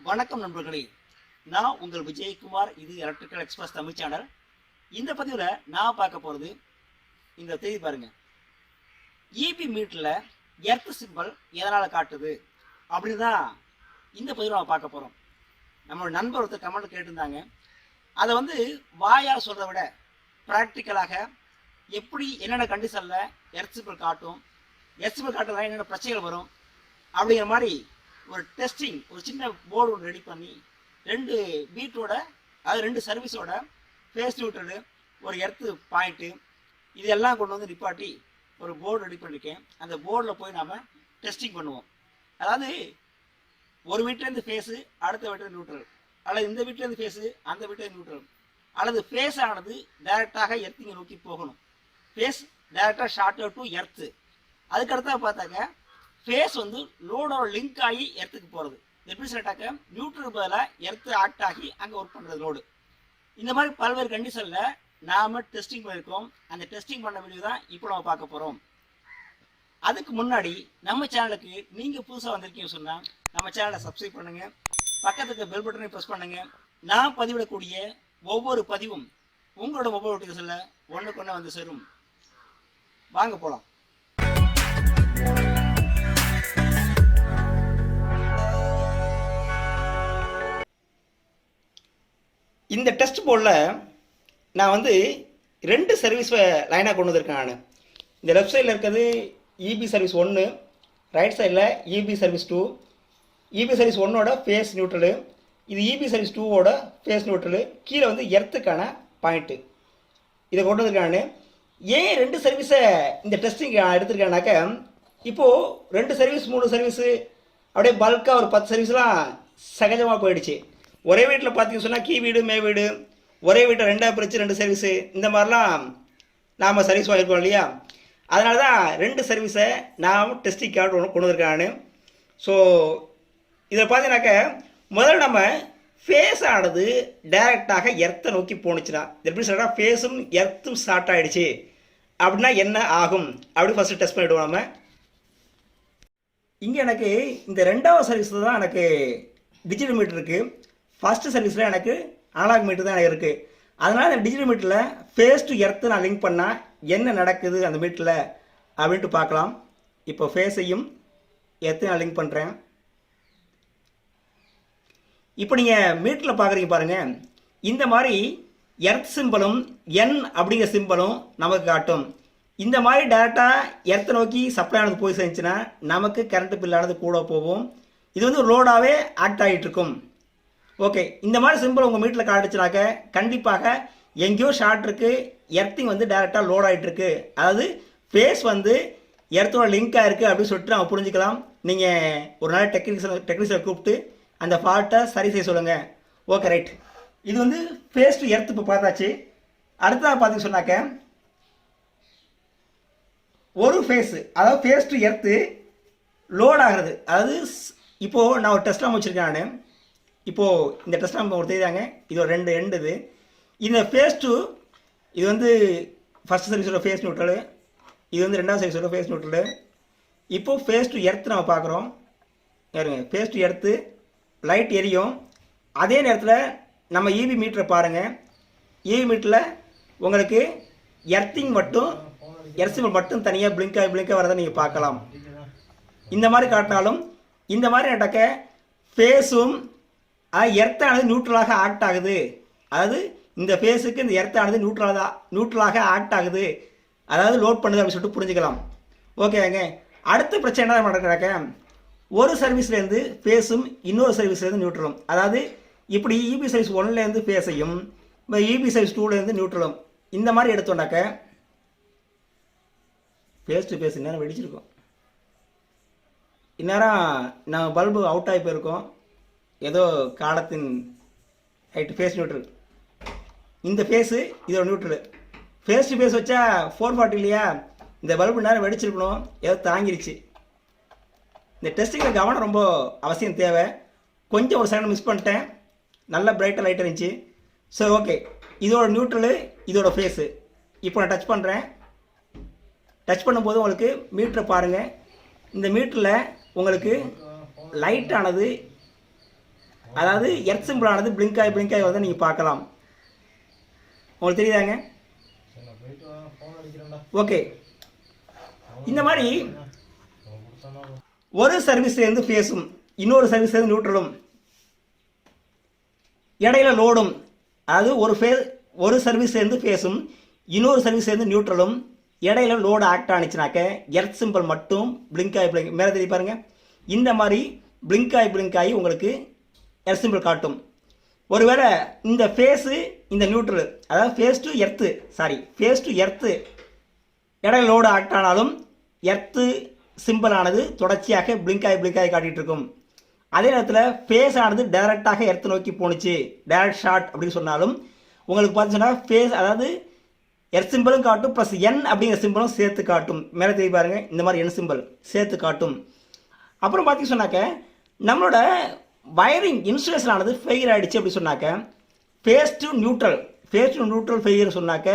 வணக்கம் நண்பர்களே, நான் உங்கள் விஜயகுமார். இது எலக்ட்ரிக்கல் எக்ஸ்பிரஸ் தமிழ் சேனல். இந்த பதிவில் நான் பார்க்க போகிறது, இந்த தேதி பாருங்க, இபி மீட்டரில் எர்த் சிம்பிள் எதனால் காட்டுது அப்படின்னு தான் இந்த பதிவில் நம்ம பார்க்க போகிறோம். நம்மளோட நண்பர் ஒருத்தர் கமெண்ட் கேட்டிருந்தாங்க. அதை வந்து வாயால் சொல்கிறத விட ப்ராக்டிக்கலாக எப்படி என்னென்ன கண்டிஷனில் எர்த் சிம்பிள் காட்டும், எர்த் சிம்பிள் காட்டுறதுனால என்னென்ன பிரச்சனைகள் வரும் அப்படிங்கிற மாதிரி ஒரு டெஸ்டிங், ஒரு சின்ன போர்டு ஒன்று ரெடி பண்ணி 2 பீட்டோட, அது 2 சர்வீஸோட ஃபேஸ் நியூட்ரலு, ஒரு எர்த்து பாயிண்ட்டு, இதெல்லாம் கொண்டு வந்து நிப்பாட்டி ஒரு போர்டு ரெடி பண்ணியிருக்கேன். அந்த போர்டில் போய் நாம் டெஸ்டிங் பண்ணுவோம். அதாவது ஒரு வீட்டிலேருந்து ஃபேஸு, அடுத்த வீட்டில் நியூட்ரல், அல்லது இந்த வீட்டிலேருந்து ஃபேஸு, அந்த வீட்டில் நியூட்ரல், அல்லது ஃபேஸ் ஆனது டைரெக்டாக எர்த்திங்கை நோக்கி போகணும். ஃபேஸ் டைரெக்டாக ஷார்ட் அவுட் டு எர்த்து. அதுக்கடுத்தா பார்த்தாக்க ஃபேஸ் வந்து லோடோட லிங்க் ஆகி எர்த்துக்கு போகிறது. எப்படி சொல்லிட்டாக்க நியூட்ரல் பதிலாக எர்த்து ஆக்ட் ஆகி அங்கே ஒர்க் பண்ணுறது லோடு. இந்த மாதிரி பல்வேறு கண்டிஷனில் நாம் டெஸ்டிங் பண்ணியிருக்கோம். அந்த டெஸ்டிங் பண்ண வீடியோ தான் இப்போ நம்ம பார்க்க போகிறோம். அதுக்கு முன்னாடி நம்ம சேனலுக்கு நீங்கள் புதுசாக வந்திருக்கீங்கன்னு சொன்னால் நம்ம சேனலை சப்ஸ்கிரைப் பண்ணுங்கள், பக்கத்துக்கு பெல் பட்டனை ப்ரெஸ் பண்ணுங்கள். நான் பதிவிடக்கூடிய ஒவ்வொரு பதிவும் உங்களோட மொபைல் நோட்டிஃபிகேஷனில் ஒன்றுக்கு ஒன்று வந்து சேரும். வாங்க போகலாம். இந்த டெஸ்ட் போர்டில் நான் வந்து 2 சர்வீஸ் லைனாக கொண்டு வந்திருக்கேன். நான் இந்த லெஃப்ட் சைடில் இருக்கிறது இபி சர்வீஸ் 1, ரைட் சைடில் இபி சர்வீஸ் 2. இபி சர்வீஸ் 1ஓட ஃபேஸ் நியூட்ரலு, இது இபி சர்வீஸ் 2ஓட ஃபேஸ் நியூட்ரலு, கீழே வந்து எர்த்துக்கான பாயிண்ட்டு. இதை கொண்டு வந்திருக்கேன் நான். ஏன் 2 சர்வீஸை இந்த டெஸ்டிங் எடுத்திருக்கேன்னாக்க, இப்போது 2 சர்வீஸ் 3 சர்வீஸு அப்படியே பல்காக ஒரு 10 சர்வீஸ்லாம் சகஜமாக போயிடுச்சு. ஒரே வீட்டில் பார்த்தீங்கன்னு சொன்னால் கீ வீடு, மே வீடு, ஒரே வீட்டை 2ஆக பிரித்து 2 சர்வீஸு, இந்த மாதிரிலாம் நாம் சர்வீஸ் வாங்கியிருக்கோம் இல்லையா? அதனால தான் 2 சர்வீஸை நான் டெஸ்டிங் கார்டு ஒன்று கொண்டு வந்திருக்கேன் நான். ஸோ இதில் பார்த்தீங்கன்னாக்க முதல்ல நம்ம ஃபேஸ் ஆனது டைரெக்டாக எர்த்தை நோக்கி போணுச்சுன்னா, எப்படி சொல்கிறா ஃபேஸும் எர்த்தும் ஸ்டார்ட் ஆகிடுச்சு அப்படின்னா என்ன ஆகும் அப்படி ஃபஸ்ட்டு டெஸ்ட் பண்ணிவிடுவோம் நம்ம. இங்கே எனக்கு இந்த 2வது சர்வீஸில் தான் எனக்கு டிஜிட்டல் மீட்டர் இருக்குது. ஃபஸ்ட்டு சர்வீஸில் எனக்கு அனலாக் மீட்டர் தான் எனக்கு இருக்குது. அதனால் இந்த டிஜிட்டல் மீட்டரில் ஃபேஸ் டு எர்த்து நான் லிங்க் பண்ணால் என்ன நடக்குது அந்த மீட்டரில் அப்படின்ட்டு பார்க்கலாம். இப்போ ஃபேஸையும் எர்த்தையும் நான் லிங்க் பண்ணுறேன். இப்போ நீங்கள் மீட்டரில் பார்க்குறீங்க பாருங்கள், இந்த மாதிரி எர்த் சிம்பலும் என் அப்படிங்கிற சிம்பலும் நமக்கு காட்டும். இந்த மாதிரி டேரெக்டாக எர்த்தை நோக்கி சப்ளை ஆனது போய் செஞ்சுன்னா நமக்கு கரண்ட் பில்லானது கூட போகும். இது வந்து லோடாகவே ஆக்ட் ஆகிட்டு இருக்கும். ஓகே, இந்த மாதிரி சிம்பிள் உங்கள் மீட்டரில் காட்டுச்சுனாக்க கண்டிப்பாக எங்கேயோ ஷார்ட் இருக்குது, எர்த்திங் வந்து டேரெக்டாக லோட் ஆகிட்டு இருக்கு, அதாவது ஃபேஸ் வந்து எர்த்தோட லிங்காக இருக்குது அப்படின்னு சொல்லிட்டு நம்ம புரிஞ்சுக்கலாம். நீங்கள் ஒரு நாள் டெக்னீஷியனை கூப்பிட்டு அந்த ஃபால்ட்டை சரி செய்ய சொல்லுங்கள். Okay, right. இது வந்து ஃபேஸ் டு எர்த் இப்போ பார்த்தாச்சு. அடுத்ததாக பார்த்தீங்கன்னு சொன்னாக்க ஒரு ஃபேஸு, அதாவது ஃபேஸ் டு எர்த்து லோட் ஆகிறது. அதாவது இப்போது நான் ஒரு டெஸ்ட்லாம் வச்சுருக்கேன் நான். இப்போது இந்த டெஸ்ட் நம்ம ஒரு தெரியாங்க, இது ஒரு 2 எண்டு. இது இந்த ஃபேஸ் டூ, இது வந்து ஃபஸ்ட் சர்வீஸோட ஃபேஸ் நியூட்ரலு, இது வந்து 2வது சர்வீஸோட ஃபேஸ் நியூட்ரலு. இப்போது ஃபேஸ் டு எர்த்து நம்ம பார்க்குறோம். யாருங்க ஃபேஸ் டு எர்த்து லைட் எரியும். அதே நேரத்தில் நம்ம இபி மீட்டரை பாருங்கள். இபி மீட்டரில் உங்களுக்கு எர்த்திங் மட்டும், எர்சிபிள் மட்டும் தனியாக பிளிங்காக வரதை நீங்கள் பார்க்கலாம். இந்த மாதிரி காட்டினாலும் இந்த மாதிரி நடக்க ஃபேஸும் எர்த்தானது நியூட்ரலாக ஆக்ட் ஆகுது. அதாவது இந்த ஃபேஸுக்கு இந்த எர்த்தானது நியூட்ரலாக ஆக்ட் ஆகுது, அதாவது லோட் பண்ணுது அப்படின்னு சொல்லிட்டு புரிஞ்சுக்கலாம். ஓகேங்க. அடுத்த பிரச்சனை என்ன நடக்க, ஒரு சர்வீஸ்லேருந்து ஃபேஸும் இன்னொரு சர்வீஸ்லேருந்து நியூட்ரலும், அதாவது இப்படி இபி சர்வீஸ் 1லேருந்து ஃபேஸையும் இப்போ இபி சர்வீஸ் 2லேருந்து நியூட்ரலும் இந்த மாதிரி எடுத்தோண்டாக்க ஃபேஸ் டு ஃபேஸ் இந்நேரம் வெடிச்சிருக்கோம். இந்நேரம் நம்ம பல்பு அவுட் ஆகி போயிருக்கோம். ஏதோ காலத்தின் ரைட்டு ஃபேஸ் நியூட்ரல், இந்த ஃபேஸு இதோட நியூட்ரலு. ஃபேஸ் டு ஃபேஸ் வச்சா 440 இல்லையா, இந்த பல்பு நேரம் வெடிச்சிருக்கணும், ஏதோ தாங்கிருச்சு. இந்த டெஸ்டிங்கில் கவனம் ரொம்ப அவசியம் தேவை. கொஞ்சம் ஒரு செகண்ட் மிஸ் பண்ணிட்டேன், நல்ல பிரைட்டாக லைட் இருந்துச்சு. சரி, ஓகே. இதோட நியூட்ரலு, இதோட ஃபேஸு. இப்போ நான் டச் பண்ணுறேன். டச் பண்ணும்போது உங்களுக்கு மீட்டரை பாருங்கள். இந்த மீட்டரில் உங்களுக்கு லைட்டானது அதாவது எர்த் சிம்பிள் ஆனது பிளிங்க் ஆகி வந்து நீங்கள் பார்க்கலாம். உங்களுக்கு தெரியுதாங்க? ஓகே, இந்த மாதிரி ஒரு சர்வீஸ்லேருந்து ஃபேஸும் இன்னொரு சர்வீஸ்லேருந்து நியூட்ரலும் இடையில லோடும், அதாவது ஒரு சர்வீஸ்லேருந்து ஃபேஸும் இன்னொரு சர்வீஸ்லேருந்து நியூட்ரலும் இடையில லோடு ஆக்ட் ஆனிச்சுனாக்க எர்த் சிம்பிள் மட்டும் பிளிங்க் ஆகி மேலே தெரிய பாருங்க. இந்த மாதிரி பிளிங்க் ஆகி உங்களுக்கு எர்த் சிம்பிள் காட்டும். ஒருவேளை இந்த ஃபேஸு இந்த நியூட்ரல், அதாவது ஃபேஸ் டு எர்த்து இடையில லோடு ஆக்ட் ஆனாலும் எர்த்து சிம்பிள் ஆனது தொடர்ச்சியாக பிளிங்க் ஆகி காட்டிகிட்டு இருக்கும். அதே நேரத்தில் ஃபேஸ் ஆனது டைரெக்டாக எர்த்து நோக்கி போணுச்சு, டைரக்ட் ஷார்ட் அப்படின்னு சொன்னாலும் உங்களுக்கு பார்த்தீங்கன்னா ஃபேஸ், அதாவது எர்த் சிம்பிளும் காட்டும் ப்ளஸ் என் அப்படிங்கிற சிம்பிளும் சேர்த்து காட்டும். மேலே தெரிய பாருங்க, இந்த மாதிரி என் சிம்பிள் சேர்த்து காட்டும். அப்புறம் பார்த்தீங்க சொன்னாக்க நம்மளோட வயரிங் இன்சுலேஷன் ஆனது ஃபெயிலியர் ஆகிடுச்சு அப்படி சொன்னாக்க ஃபேஸ் டு நியூட்ரல் ஃபெயிலியர் சொன்னாக்க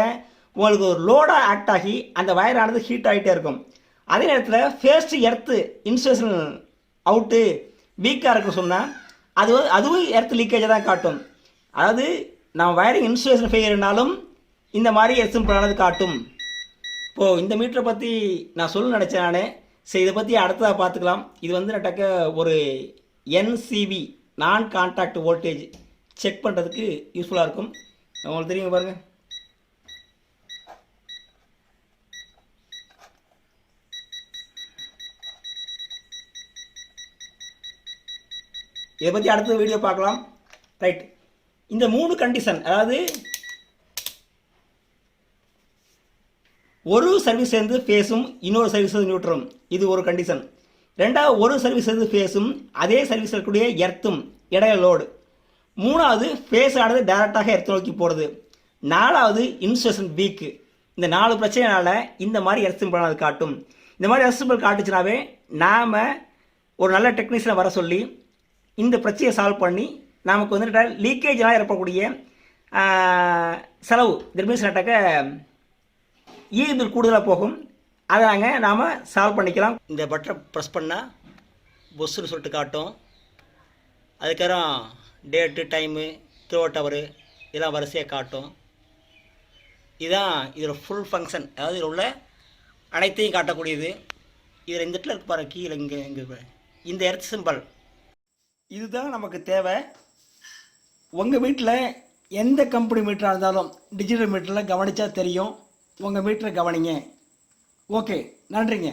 உங்களுக்கு ஒரு லோடாக ஆக்ட் ஆகி அந்த வயர் ஆனது ஹீட் ஆகிட்டே இருக்கும். அதே நேரத்தில் face to earth insulation out வீக்காக இருக்குன்னு சொன்னால் அதுவும் எர்த் லீக்கேஜை தான் காட்டும். அதாவது நம்ம வயரிங் இன்சுலேஷன் ஃபெயிலியர்னாலும் இந்த மாதிரி எர்த் சிம்பிள் ஆனது காட்டும். இப்போது இந்த மீட்டரை பற்றி நான் சொல்ல நினச்சேன் நான். சரி, இதை பற்றி அடுத்ததாக பார்த்துக்கலாம். இது வந்து நட்டக்க ஒரு என்சிவி நான் கான்டாக்ட் வோல்டேஜ் செக் பண்ணுறதுக்கு யூஸ்ஃபுல்லாக இருக்கும். உங்களுக்கு தெரியுங்க பாருங்கள். இதை பற்றி அடுத்த வீடியோ பார்க்கலாம். ரைட், இந்த 3 கண்டிஷன், அதாவது ஒரு சர்வீஸ் சேர்ந்து ஃபேஸும் இன்னொரு சர்வீஸ் நியூட்ரலும், இது ஒரு கண்டிஷன். ரெண்டாவது, ஒரு சர்வீஸ் சேர்ந்து ஃபேஸும் அதே சர்வீஸ் இருக்கக்கூடிய எர்த்தும் இடையில லோடு. மூணாவது, ஃபேஸ் ஆனது டைரக்டாக எர்த்து நோக்கி போகிறது. நாலாவது, இன்சுலேஷன் வீக்கு. இந்த 4 பிரச்சனைனால இந்த மாதிரி எர்த் சிம்பிள் ஆனது காட்டும். இந்த மாதிரி எர்த் சிம்பிள் காட்டுச்சுனாவே நாம் ஒரு நல்ல டெக்னீஷியனை வர சொல்லி இந்த பிரச்சனையை சால்வ் பண்ணி நமக்கு வந்துட்டு லீக்கேஜ்லாம் ஏற்படக்கூடிய செலவு திரும்பிட்டாக்க பில் கூடுதலாக போகும். அதை நாம் சால்வ் பண்ணிக்கலாம். இந்த பட்டனை ப்ரெஸ் பண்ணால் பொஸ்ஸுன்னு சொல்லிட்டு காட்டும். அதுக்கப்புறம் டேட்டு, டைமு, கிலோவாட் ஹவரு இதெல்லாம் வரிசையாக காட்டும். இதுதான் இதோட ஃபுல் ஃபங்க்ஷன், அதாவது இதில் உள்ள அனைத்தையும் காட்டக்கூடியது. இதில் இந்த இடத்துல இருக்கு பாருங்கள், கீழே இங்கே இந்த எர்த் சிம்பிள் இதுதான் நமக்கு தேவை. உங்கள் வீட்டில் எந்த கம்பெனி மீட்டராக இருந்தாலும் டிஜிட்டல் மீட்டரில் கவனித்தா தெரியும். உங்கள் மீட்டரை கவனிங்க. ஓகே, நன்றிங்க.